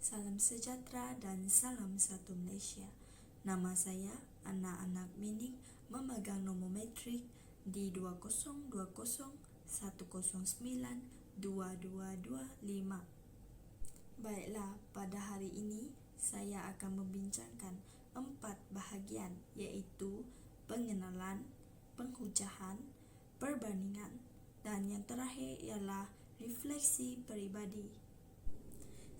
Salam sejahtera dan salam satu Malaysia. Nama saya Anak-Anak Minik memegang nombor metrik di 202011092225. Baiklah, pada hari ini saya akan membincangkan 4 bahagian iaitu pengenalan, penghujahan, perbandingan dan yang terakhir ialah refleksi peribadi.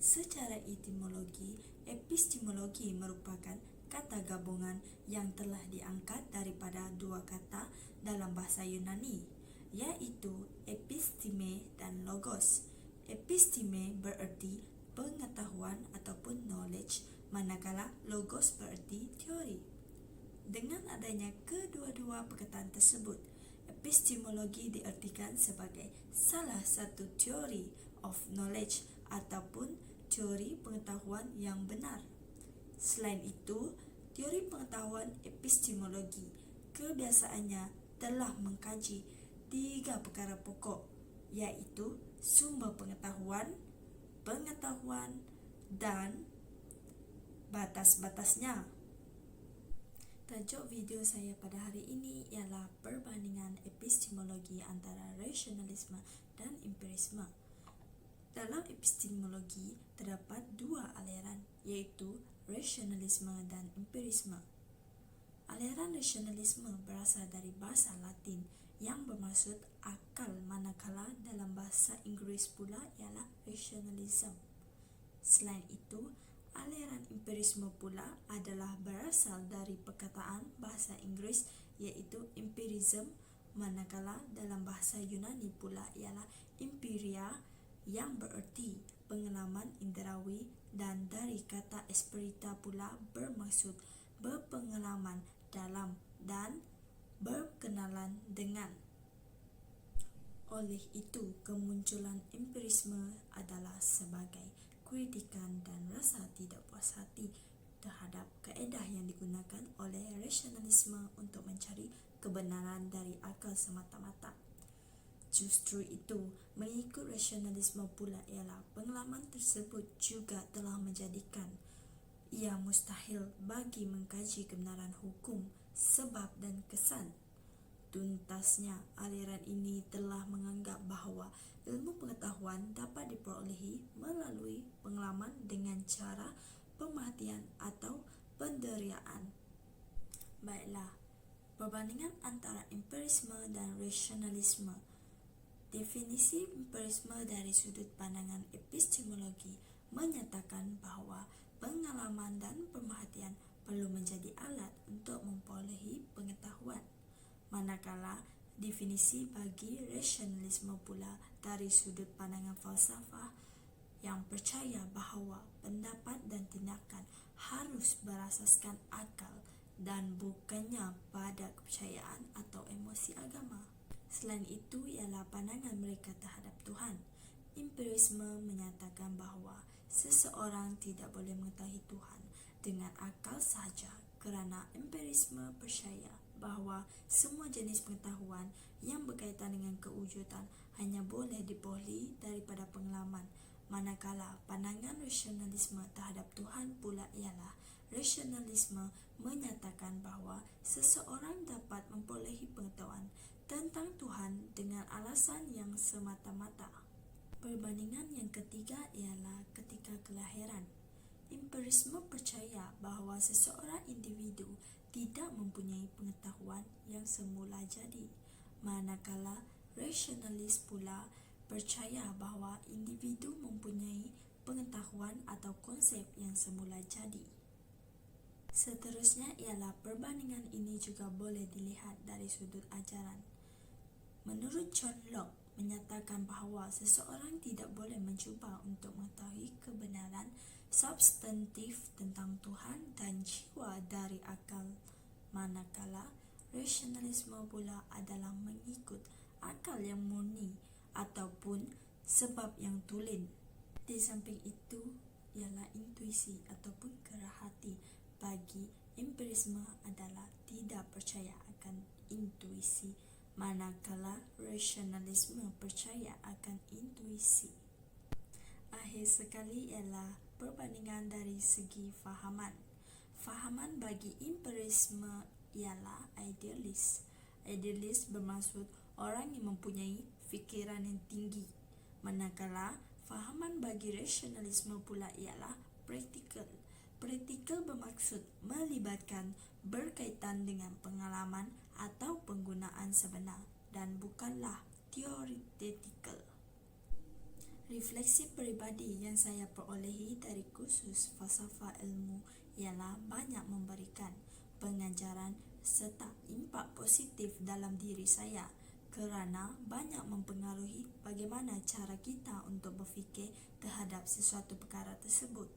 Secara etimologi, epistemologi merupakan kata gabungan yang telah diangkat daripada dua kata dalam bahasa Yunani, iaitu episteme dan logos. Episteme bererti pengetahuan ataupun knowledge, manakala logos bererti teori. Dengan adanya kedua-dua perkataan tersebut, epistemologi diartikan sebagai salah satu teori of knowledge ataupun teori pengetahuan yang benar. Selain itu, teori pengetahuan epistemologi kebiasaannya telah mengkaji 3 perkara pokok, iaitu sumber pengetahuan, pengetahuan dan batas-batasnya. Tajuk video saya pada hari ini ialah perbandingan epistemologi antara rasionalisme dan empirisme. Dalam epistemologi terdapat 2 aliran, iaitu rasionalisme dan empirisme. Aliran rasionalisme berasal dari bahasa Latin yang bermaksud akal, manakala dalam bahasa Inggeris pula ialah rationalism. Selain itu, aliran empirisme pula adalah berasal dari perkataan bahasa Inggeris iaitu empirism, manakala dalam bahasa Yunani pula ialah empiria yang bererti pengalaman indrawi dan dari kata esperita pula bermaksud berpengalaman dalam dan berkenalan dengan. Oleh itu, kemunculan empirisme adalah sebagai kritikan dan rasa tidak puas hati terhadap kaedah yang digunakan oleh rasionalisme untuk mencari kebenaran dari akal semata-mata. Justru itu, mengikut rasionalisme pula ialah pengalaman tersebut juga telah menjadikan ia mustahil bagi mengkaji kebenaran hukum, sebab dan kesan. Tuntasnya, aliran ini telah menganggap bahawa ilmu pengetahuan dapat diperolehi melalui pengalaman dengan cara pemerhatian atau penderiaan. Baiklah, perbandingan antara empirisme dan rasionalisme. Definisi empirisme dari sudut pandangan epistemologi menyatakan bahawa pengalaman dan pemerhatian perlu menjadi alat untuk memperolehi pengetahuan. Manakala definisi bagi rasionalisme pula dari sudut pandangan falsafah yang percaya bahawa pendapat dan tindakan harus berasaskan akal dan bukannya pada kepercayaan atau emosi agama. Selain itu ialah pandangan mereka terhadap Tuhan. Empirisme menyatakan bahawa seseorang tidak boleh mengetahui Tuhan dengan akal sahaja, kerana empirisme percaya bahawa semua jenis pengetahuan yang berkaitan dengan kewujudan hanya boleh diperolehi daripada pengalaman. Manakala pandangan rasionalisme terhadap Tuhan pula ialah rasionalisme menyatakan bahawa seseorang dapat memperolehi pengetahuan tentang Tuhan dengan alasan yang semata-mata. Perbandingan yang ketiga ialah ketika kelahiran. Empirisme percaya bahawa seseorang individu tidak mempunyai pengetahuan yang semula jadi, manakala rasionalis pula percaya bahawa individu mempunyai pengetahuan atau konsep yang semula jadi. Seterusnya ialah perbandingan ini juga boleh dilihat dari sudut ajaran. Menurut John Locke menyatakan bahawa seseorang tidak boleh mencuba untuk mengetahui kebenaran substantif tentang Tuhan dan jiwa dari akal, manakala rasionalisme pula adalah mengikut akal yang murni ataupun sebab yang tulen. Di samping itu ialah intuisi ataupun kerah hati. Bagi empirisme adalah tidak percaya akan intuisi, manakala rasionalisme percaya akan intuisi. Akhir sekali ialah perbandingan dari segi fahaman. Fahaman bagi empirisme ialah idealis. Idealis bermaksud orang yang mempunyai fikiran yang tinggi, manakala fahaman bagi rasionalisme pula ialah praktikal. Praktikal bermaksud melibatkan berkaitan dengan pengalaman atau penggunaan sebenar dan bukanlah teoretikal. Refleksi peribadi yang saya perolehi dari kursus falsafah ilmu ialah banyak memberikan pengajaran serta impak positif dalam diri saya kerana banyak mempengaruhi bagaimana cara kita untuk berfikir terhadap sesuatu perkara tersebut.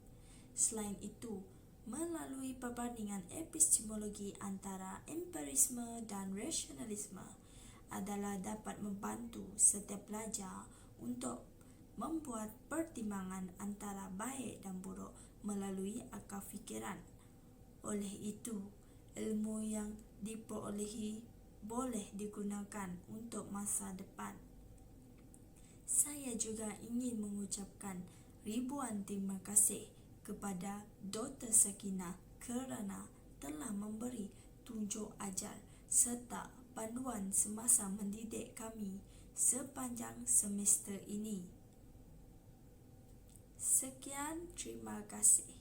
Selain itu, melalui perbandingan epistemologi antara empirisme dan rasionalisme adalah dapat membantu setiap pelajar untuk membuat pertimbangan antara baik dan buruk melalui akal fikiran. Oleh itu, ilmu yang diperolehi boleh digunakan untuk masa depan. Saya juga ingin mengucapkan ribuan terima kasih kepada Dr. Sakinah kerana telah memberi tunjuk ajar serta panduan semasa mendidik kami sepanjang semester ini. Sekian, terima kasih.